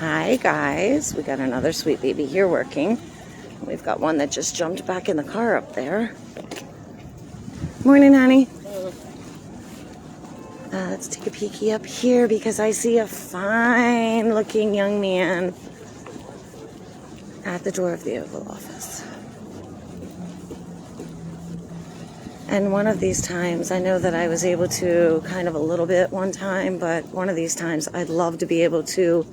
Hi guys, we got another sweet baby here working. We've got one that just jumped back in the car up there. Morning, honey. Let's take a peeky up here because I see a fine looking young man at the door of the Oval Office. And one of these times, I know that I was able to kind of a little bit one time, but one of these times I'd love to be able to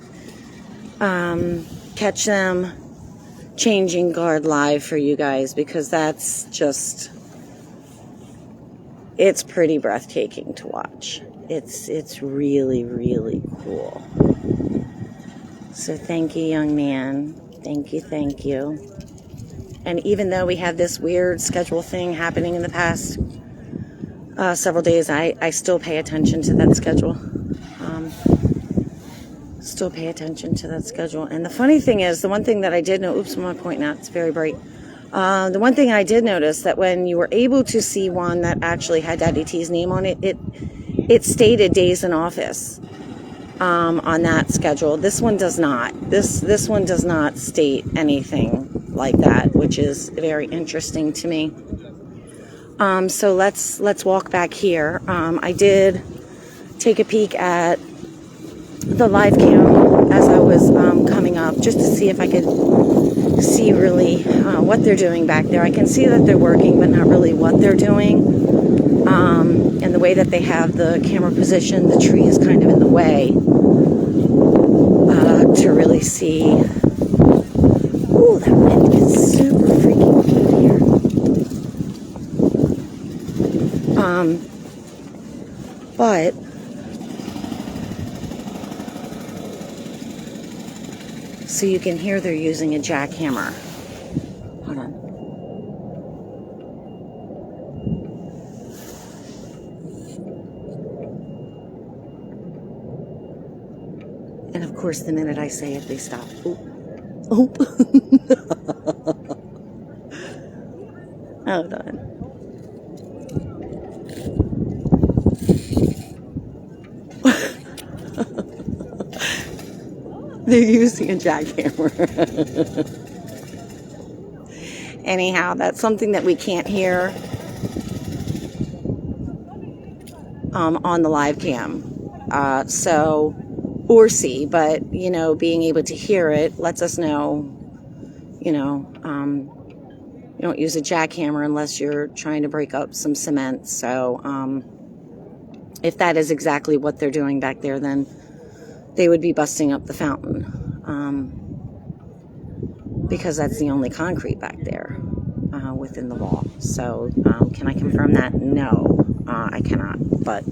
catch them changing guard live for you guys, because that's just, it's pretty breathtaking to watch. It's really, really cool. So thank you, young man. Thank you. And even though we have this weird schedule thing happening in the past several days, I still pay attention to that schedule. And the funny thing is, the one thing that I did know, oops, I'm on point now, it's very bright. The one thing I did notice, that when you were able to see one that actually had Daddy T's name on it, it stated days in office on that schedule. This one does not. This one does not state anything like that, which is very interesting to me. So let's walk back here. I did take a peek at the live cam as I was coming up, just to see if I could see really what they're doing back there. I can see that they're working, but not really what they're doing. And the way that they have the camera position, the tree is kind of in the way to really see. Ooh, that wind is super freaking cool here. But so you can hear they're using a jackhammer. Hold on. And of course, the minute I say it, they stop. Oop. Oop. Hold on. They're using a jackhammer. Anyhow, that's something that we can't hear on the live cam. Or see, but, being able to hear it lets us know, you don't use a jackhammer unless you're trying to break up some cement. So, if that is exactly what they're doing back there, then they would be busting up the fountain, because that's the only concrete back there within the wall. So can I confirm that? No, I cannot. But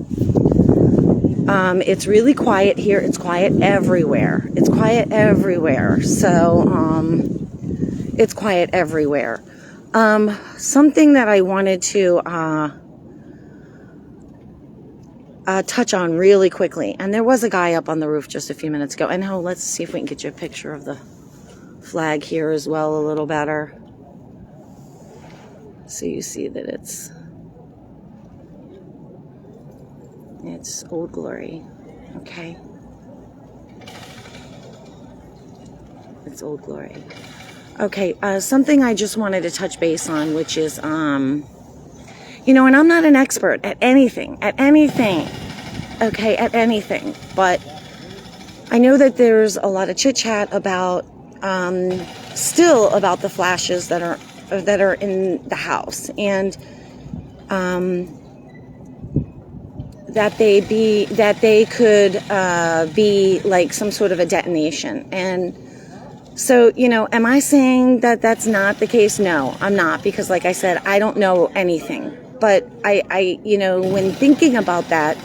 it's really quiet here. It's quiet everywhere. So it's quiet everywhere. Something that I wanted to touch on really quickly, and there was a guy up on the roof just a few minutes ago. And let's see if we can get you a picture of the flag here as well a little better, so you see that it's Old Glory. Okay, it's Old Glory. Okay, something I just wanted to touch base on, which is and I'm not an expert at anything, okay, at anything, but I know that there's a lot of chit-chat about, still about the flashes that are in the house, and, that they could, be like some sort of a detonation. And so, am I saying that that's not the case? No, I'm not, because like I said, I don't know anything. But I when thinking about that,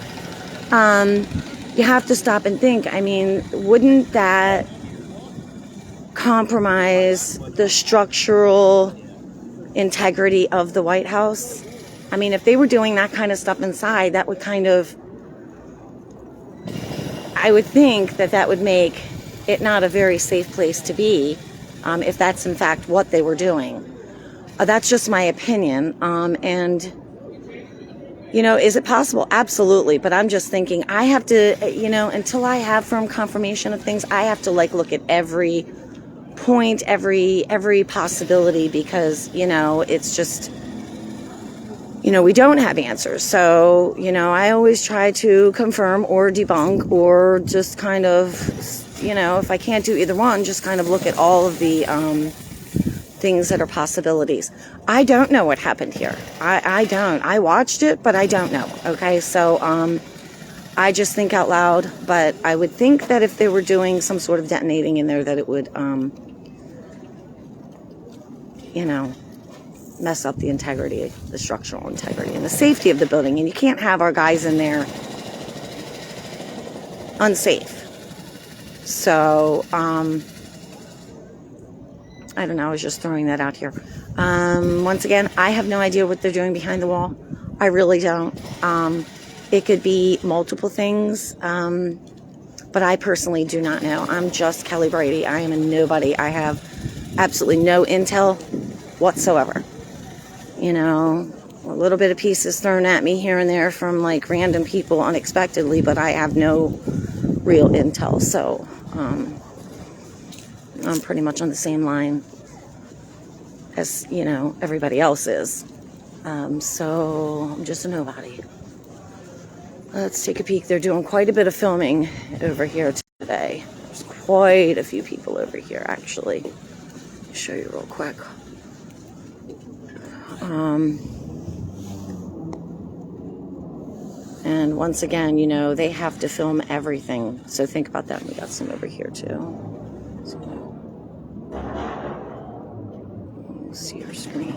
you have to stop and think. I mean, wouldn't that compromise the structural integrity of the White House? I mean, if they were doing that kind of stuff inside, that would I would think that would make it not a very safe place to be, if that's in fact what they were doing. That's just my opinion. And Is it possible? Absolutely. But I'm just thinking, I have to, until I have firm confirmation of things, I have to look at every point, every possibility, because, it's just, we don't have answers. So, I always try to confirm or debunk, or just kind of, if I can't do either one, just kind of look at all of the things that are possibilities. I don't know what happened here. I don't. I watched it, but I don't know. Okay, so I just think out loud, but I would think that if they were doing some sort of detonating in there, that it would, mess up the integrity, the structural integrity, and the safety of the building. And you can't have our guys in there unsafe. So, I don't know, I was just throwing that out here. Once again, I have no idea what they're doing behind the wall. I really don't. It could be multiple things, but I personally do not know. I'm just Kelly Brady. I am a nobody. I have absolutely no intel whatsoever. A little bit of pieces thrown at me here and there from random people unexpectedly, but I have no real intel. So I'm pretty much on the same line as, everybody else is. So I'm just a nobody. Let's take a peek. They're doing quite a bit of filming over here today. There's quite a few people over here, actually. Let me show you real quick. And once again, they have to film everything. So think about that. We got some over here too. See your screen.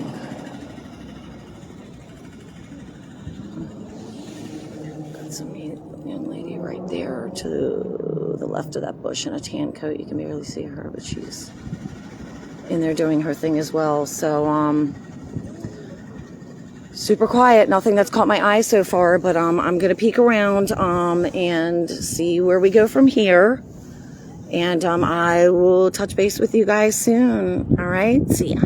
Got some young lady right there to the left of that bush in a tan coat. You can barely see her, but she's in there doing her thing as well. So, super quiet. Nothing that's caught my eye so far, but I'm gonna peek around and see where we go from here. And I will touch base with you guys soon. All right, see ya.